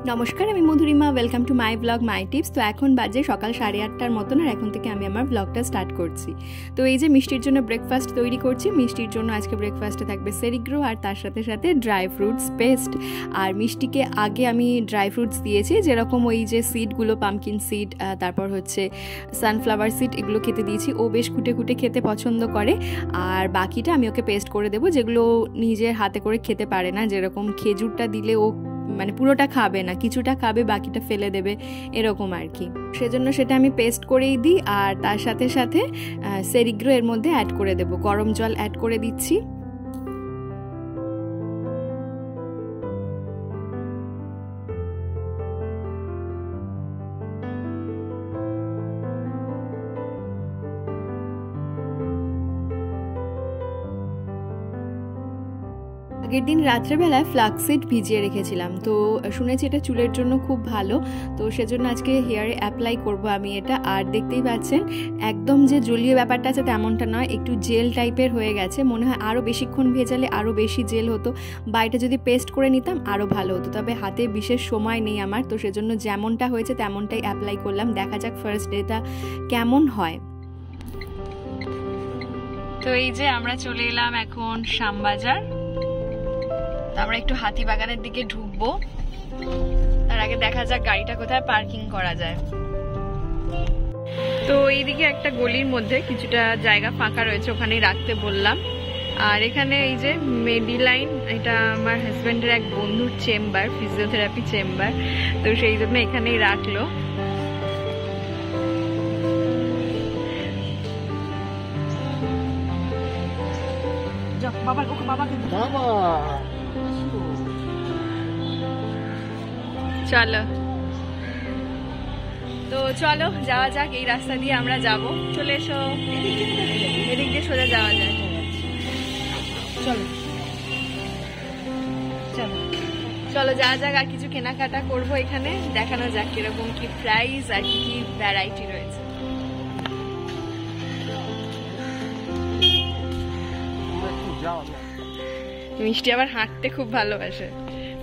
নমস্কার, আমি Madhurima. Welcome to my blog my tips. তো এখন বাজে সকাল 8:30টার মতন, আর এখন থেকে আমি আমার ব্লগটা স্টার্ট করছি। তো এই যে মিষ্টির জন্য ব্রেকফাস্ট তৈরি করছি। মিষ্টির জন্য আজকে ব্রেকফাস্টে থাকবে সেরিগ্রো আর তার সাথে সাথে ড্রাই ফ্রুটস পেস্ট। আর মিষ্টিকে আগে আমি ড্রাই ফ্রুটস দিয়েছি, যেরকম ওই যে সিডগুলো, পামকিন সিড, তারপর হচ্ছে সানফ্লাওয়ার সিড, এগুলো খেতে দিয়েছি। ও বেশ খুঁটে খুঁটে খেতে পছন্দ করে। আর বাকিটা আমি ওকে পেস্ট করে দেবো, যেগুলো নিজের হাতে করে খেতে পারে না। যেরকম খেজুরটা দিলে ও মানে পুরোটা খাবে না, কিছুটা খাবে, বাকিটা ফেলে দেবে, এরকম আর কি। সেজন্য সেটা আমি পেস্ট করেই দিই। আর তার সাথে সাথে সেরিগ্রো এর মধ্যে অ্যাড করে দেবো। গরম জল অ্যাড করে দিচ্ছি। আগের দিন রাত্রেবেলায় ফ্লাক্সিড ভিজিয়ে রেখেছিলাম, তো শুনেছি এটা চুলের জন্য খুব ভালো। তো সেজন্য আজকে হেয়ারে অ্যাপ্লাই করব আমি এটা। আর দেখতেই পাচ্ছেন একদম যে জলীয় ব্যাপারটা আছে তেমনটা নয়, একটু জেল টাইপের হয়ে গেছে। মনে হয় আরও বেশিক্ষণ ভেজালে আরও বেশি জেল হতো, বা এটা যদি পেস্ট করে নিতাম আরও ভালো হতো। তবে হাতে বিশেষ সময় নেই আমার, তো সেজন্য যেমনটা হয়েছে তেমনটাই অ্যাপ্লাই করলাম। দেখা যাক ফার্স্ট ডেটা কেমন হয়। তো এই যে আমরা চলে এলাম এখন শ্যামবাজার। আমরা একটু হাতিবাগানের দিকে ঢুকবো, তার আগে দেখা যাক গাড়িটা কোথায় পার্কিং করা যায়। তো এইদিকে একটা গলির মধ্যে কিছুটা জায়গা ফাঁকা রয়েছে, ওখানেই রাখতে বললাম। আর এখানে এই যে মেডিলাইন, এটা আমার হাজব্যান্ডের এক বন্ধুর চেম্বার, ফিজিওথেরাপি চেম্বার, তো সেই জন্য এখানেই রাখলো। চলো, তো চলো যাওয়া যাক। এই রাস্তা দিয়ে আমরা যাব। চলে এসো, এদিক দিয়ে সোজা যাওয়া যায়। চলো চলো চলো যাওয়া যাক। আর কিছু কেনাকাটা করবো এখানে, দেখানো যাক কিরকম কি প্রাইস আর কি কি ভ্যারাইটি রয়েছে। মিষ্টি আবার হাঁটতে খুব ভালোবাসে।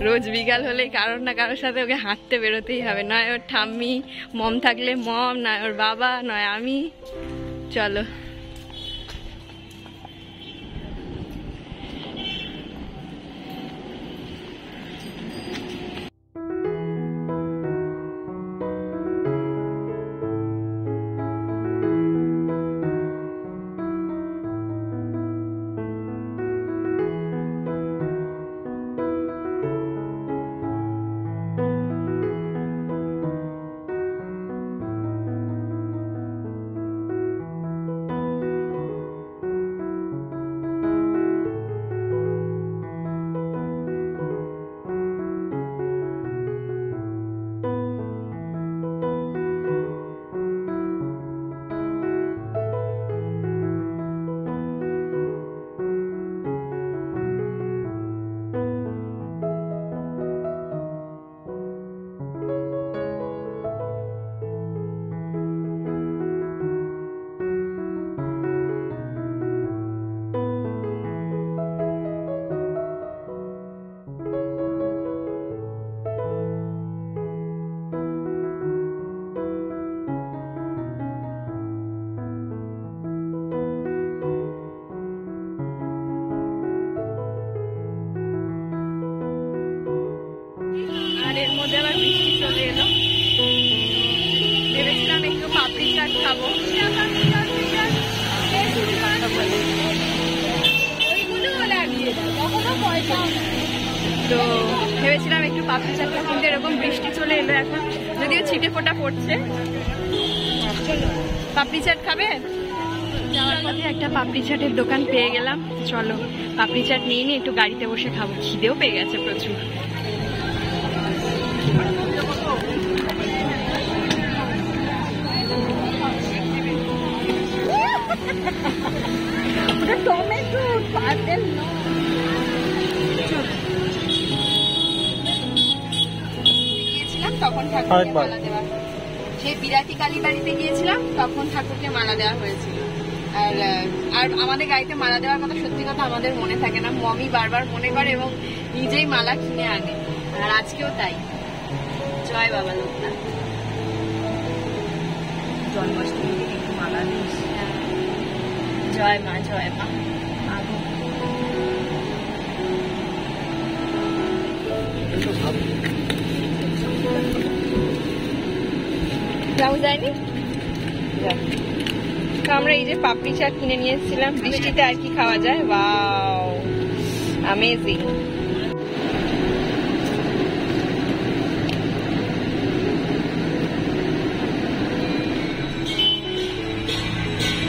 রোজ বিকাল হলে কারোর না কারোর সাথে ওকে হাঁটতে বেরোতেই হবে, নয় ওর ঠাম্মি, মম থাকলে মম, নয় ওর বাবা, নয় আমি। চলো। এর মধ্যে আবার মিষ্টি চলে এলো। ভেবেছিলাম একটু পাপড়ি চাট খাবো, তো ভেবেছিলাম একটু পাপড়ি চাট খাবো, কিন্তু এরকম বৃষ্টি চলে এলো এখন, যদিও ছিটে ফোটা পড়ছে। পাপড়ি চাট খাবে? যাওয়ার পথে একটা পাপড়ি চাটের দোকান পেয়ে গেলাম। চলো পাপড়ি চাট নিয়ে নিয়ে একটু গাড়িতে বসে খাবো, খিদেও পেয়ে গেছে প্রচুর। টমেটো পাতেল গিয়েছিলাম তখন ঠাকুরকে মালা দেওয়া, সেই বিরাটি কালীবাড়িতে গিয়েছিলাম তখন ঠাকুরকে মালা দেওয়া হয়েছিল। আর আমাদের গাড়িতে মালা দেওয়ার কথা সত্যি কথা আমাদের মনে থাকে না, মমি বারবার মনে করে এবং নিজেই মালা কিনে আনে, আর আজকেও তাই। জয় বাবা লোকনাথ। জন্মাষ্টমী থেকে একটু মালা দিস। জয় মা, জয় মা। ব্লাউজ যায়নি। তো আমরা এই যে পাপড়ি চাট কিনে নিয়ে এসেছিলাম, বৃষ্টিতে আর কি খাওয়া যায়। Wow, amazing.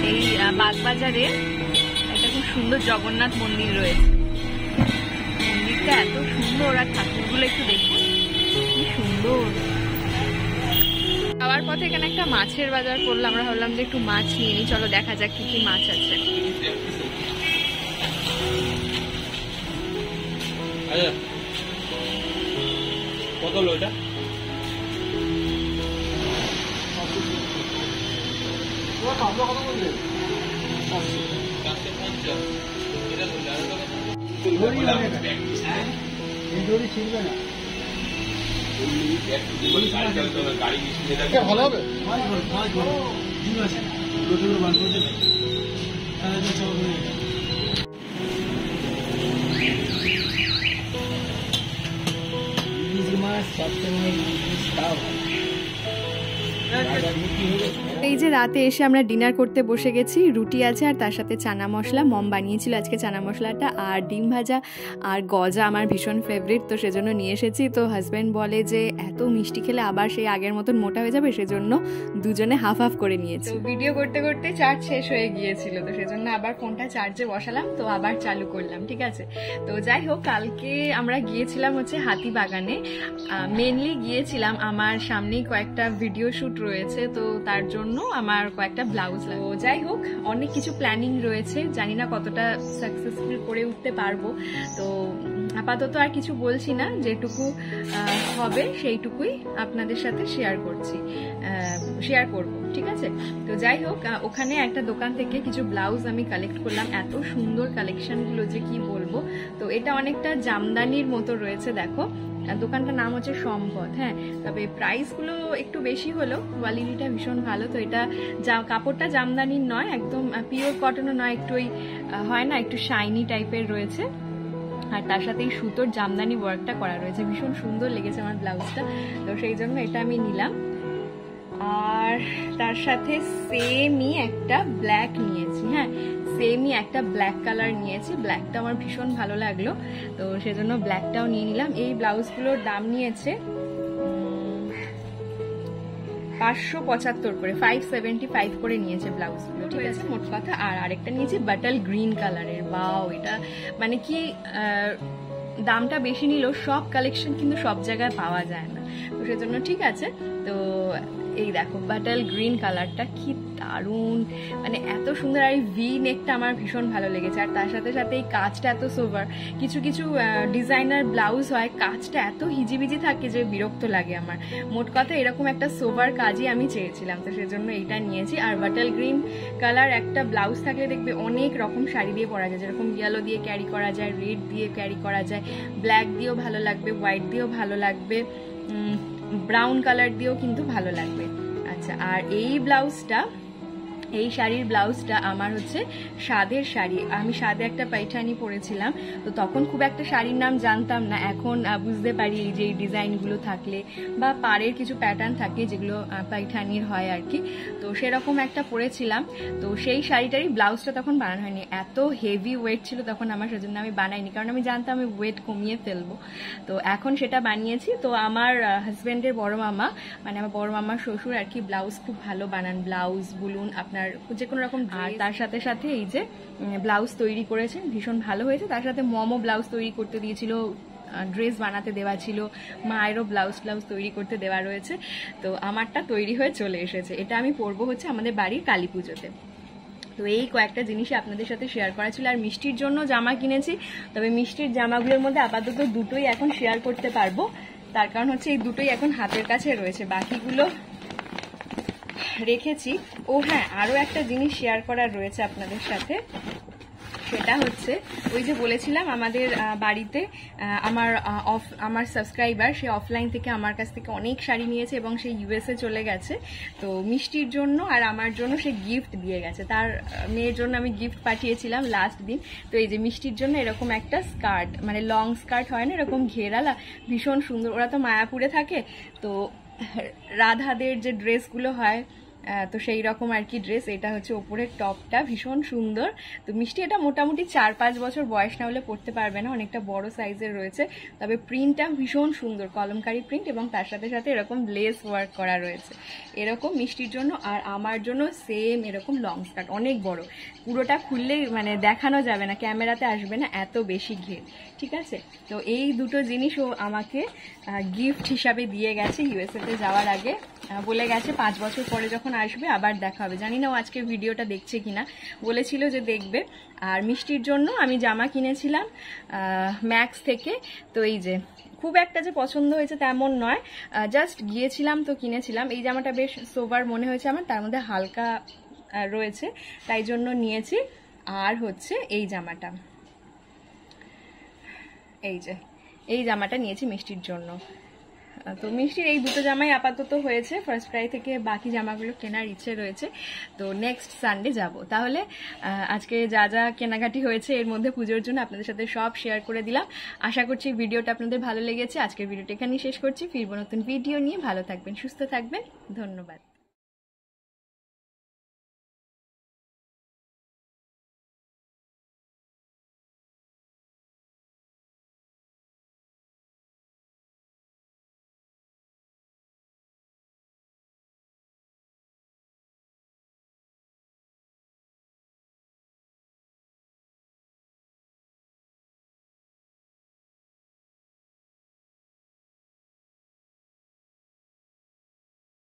এই বাগবাজারে একটা খুব সুন্দর জগন্নাথ মন্দির রয়েছে। মন্দিরটা এত সুন্দর, আর ঠাকুরগুলো একটু দেখুন কি সুন্দর। খাওয়ার পথে এখানে একটা মাছের বাজার করলাম, আমরা ভাবলাম যে একটু মাছ নিয়ে নিই, চলো দেখা যাক কি কি মাছ আছে। কত হলো এটা? ভালো হবে। এই যে রাতে এসে আমরা ডিনার করতে বসে গেছি, রুটি আছে আর তার সাথে চানা মশলা। মম বানিয়েছিল আজকে চানা মশলাটা, আর ডিম ভাজা আর গজা আমার ভীষণ ফেভারিট, তো সেজন্য নিয়ে এসেছি। তো হাজব্যান্ড বলে যে এত মিষ্টি খেলে আবার সেই আগের মতন মোটা হয়ে যাবে, সেজন্য দুজনে হাফ হাফ করে নিয়েছি। তো ভিডিও করতে করতে চার্জ শেষ হয়ে গিয়েছিল, তো সেজন্য আবার ফোনটা চার্জে বসালাম, তো আবার চালু করলাম। ঠিক আছে, তো যাই হোক, কালকে আমরা গিয়েছিলাম হচ্ছে হাতিবাগানে। মেনলি গিয়েছিলাম, আমার সামনেই কয়েকটা ভিডিও শুট রয়েছে, তো তার জন্য আমার কয়েকটা ব্লাউজ লাগবে। তো যাই হোক, অনেক কিছু প্ল্যানিং রয়েছে, জানি না কতটা সাকসেসফুল করে উঠতে পারবো। তো আপাতত আর কিছু বলছি না, যেটুকু হবে সেইটুকুই আপনাদের সাথে শেয়ার করব। ঠিক আছে, তো যাই হোক, ওখানে একটা দোকান থেকে কিছু ব্লাউজ আমি কালেক্ট করলাম। এত সুন্দর কালেকশনগুলো যে কি বলবো। তো এটা অনেকটা জামদানির মতো রয়েছে, দেখো। দোকানটার নাম হচ্ছে সম্পদ। হ্যাঁ, তবে প্রাইসগুলো একটু বেশি হলো, কোয়ালিটিটা ভীষণ ভালো। তো এটা কাপড়টা জামদানির নয়, একদম পিওর কটনও নয়, একটু ওই হয় না, একটু শাইনি টাইপের রয়েছে, আর তার সাথে এই সুতোর জামদানি ওয়ার্কটা করা রয়েছে। ভীষণ সুন্দর লেগেছে আমার ব্লাউজটা, তো সেই জন্য এটা আমি নিলাম। আর তার সাথে সেমই একটা ব্ল্যাক নিয়েছি। হ্যাঁ, সেমই একটা ব্ল্যাক কালার নিয়েছি, ব্ল্যাকটা আমার ভীষণ ভালো লাগলো, তো সেজন্য ব্ল্যাকটাও নিয়ে নিলাম। এই ব্লাউজগুলোর দাম নিয়েছে 575 করে, 575 করে নিয়েছে ব্লাউজগুলো। ঠিক আছে, মোট কথা। আর আরেকটা নিয়েছি বাটল গ্রিন কালারের। বাও, এটা মানে কি দামটা বেশি নিলেও সব কালেকশন কিন্তু সব জায়গায় পাওয়া যায় না, তো সেজন্য ঠিক আছে। তো এই দেখো, বাটল গ্রিন কালারটা কি দারুণ, মানে এত সুন্দর। আর এই ভি নেকটা আমার ভীষণ ভালো লেগেছে, আর তার সাথে সাথে এই কাজটা এত সোভার। কিছু কিছু ডিজাইনার ব্লাউজ হয় কাজটা এত হিজিবিজি থাকে যে বিরক্ত লাগে আমার। মোট কথা, এরকম একটা সোভার কাজই আমি চেয়েছিলাম, তো সেজন্য এইটা নিয়েছি। আর বাটল গ্রিন কালার একটা ব্লাউজ থাকলে দেখবে অনেক রকম শাড়ি দিয়ে পরা যায়, যেরকম ইয়েলো দিয়ে ক্যারি করা যায়, রেড দিয়ে ক্যারি করা যায়, ব্ল্যাক দিয়েও ভালো লাগবে, হোয়াইট দিয়েও ভালো লাগবে, ব্রাউন কালার দিয়েও কিন্তু ভালো লাগবে। আচ্ছা, আর এই ব্লাউজটা, এই শাড়ির ব্লাউজটা আমার হচ্ছে সাদের শাড়ি। আমি সাদে একটা পাইঠানি পরেছিলাম, তো তখন খুব একটা শাড়ির নাম জানতাম না, এখন বুঝতে পারি এই যে এই ডিজাইনগুলো থাকলে বা পাড়ের কিছু প্যাটার্ন থাকে যেগুলো পাইঠানির হয় আর কি, তো সেরকম একটা পরেছিলাম। তো সেই শাড়িটারই ব্লাউজটা তখন বানানো হয়নি, এত হেভি ওয়েট ছিল তখন আমার, সেজন্য আমি বানাইনি, কারণ আমি জানতাম আমি ওয়েট কমিয়ে ফেলবো। তো এখন সেটা বানিয়েছি। তো আমার হাজব্যান্ডের বড় মামা, মানে আমার বড় মামার শ্বশুর আর কি, ব্লাউজ খুব ভালো বানান, ব্লাউজ বলুন আপনার যে কোনো রকম। আর তার সাথে সাথে এই যে ব্লাউজ তৈরি করেছেন, ভীষণ ভালো হয়েছে। তার সাথে মমও ব্লাউজ তৈরি করতে দিয়েছিল, ড্রেস বানাতে দেওয়া ছিল, মায়েরও ব্লাউজ তৈরি করতে দেওয়া রয়েছে। তো আমারটা তৈরি হয়ে চলে এসেছে, এটা আমি পরবো হচ্ছে আমাদের বাড়ির কালী পুজোতে। তো এই কয়েকটা জিনিসই আপনাদের সাথে শেয়ার করা ছিল। আর মিষ্টির জন্য জামা কিনেছি, তবে মিষ্টির জামাগুলোর মধ্যে আপাতত দুটোই এখন শেয়ার করতে পারবো, তার কারণ হচ্ছে এই দুটোই এখন হাতের কাছে রয়েছে, বাকিগুলো রেখেছি। ও হ্যাঁ, আরও একটা জিনিস শেয়ার করার রয়েছে আপনাদের সাথে। সেটা হচ্ছে ওই যে বলেছিলাম আমাদের বাড়িতে আমার সাবস্ক্রাইবার সে অফলাইন থেকে আমার কাছ থেকে অনেক শাড়ি নিয়েছে এবং সে ইউএসএ চলে গেছে। তো মিষ্টির জন্য আর আমার জন্য সে গিফট দিয়ে গেছে, তার মেয়ের জন্য আমি গিফট পাঠিয়েছিলাম লাস্ট দিন। তো এই যে মিষ্টির জন্য এরকম একটা স্কার্ট, মানে লং স্কার্ট হয় না এরকম ঘেরালা, ভীষণ সুন্দর। ওরা তো মায়াপুরে থাকে, তো রাধাদের যে ড্রেসগুলো হয় তো সেই রকম আর কি ড্রেস। এটা হচ্ছে ওপরের টপটা ভীষণ সুন্দর। তো মিষ্টি এটা মোটামুটি 4-5 বছর বয়স না হলে পরতে পারবে না, অনেকটা বড় সাইজের রয়েছে। তবে প্রিন্টটা ভীষণ সুন্দর, কলমকারি প্রিন্ট, এবং তার সাথে সাথে এরকম লেস ওয়ার্ক করা রয়েছে। এরকম মিষ্টির জন্য আর আমার জন্য সেম এরকম লং স্কার্ট, অনেক বড়, পুরোটা খুললেই মানে দেখানো যাবে না, ক্যামেরাতে আসবে না, এত বেশি ঘের। ঠিক আছে, তো এই দুটো জিনিস ও আমাকে গিফট হিসাবে দিয়ে গেছে ইউএসএতে যাওয়ার আগে। বলে গেছে 5 বছর পরে যখন আসবে আবার দেখা হবে। জানি না ও আজকে ভিডিওটা দেখছে কিনা, বলেছিল যে দেখবে। আর মিষ্টির জন্য আমি জামা কিনেছিলাম ম্যাক্স থেকে। তো এই যে খুব একটা যে পছন্দ হয়েছে তেমন নয়, জাস্ট গিয়েছিলাম তো কিনেছিলাম। এই জামাটা বেশ সোবার মনে হয়েছে আমার, তার মধ্যে হালকা রয়েছে, তাই জন্য নিয়েছি। আর হচ্ছে এই জামাটা, এই জামাটা নিয়েছি মিষ্টির জন্য। তো মিষ্টির এই দুটো জামাই আপাতত হয়েছে ফার্স্ট ক্রাই থেকে, বাকি জামাগুলো কেনার ইচ্ছে রয়েছে। তো নেক্সট সানডে যাব। তাহলে আজকে যা যা কেনাকাটি হয়েছে এর মধ্যে পুজোর জন্য আপনাদের সাথে সব শেয়ার করে দিলাম। আশা করছি ভিডিওটা আপনাদের ভালো লেগেছে। আজকের ভিডিওটা এখানেই শেষ করছি, ফিরবো নতুন ভিডিও নিয়ে। ভালো থাকবেন, সুস্থ থাকবেন, ধন্যবাদ।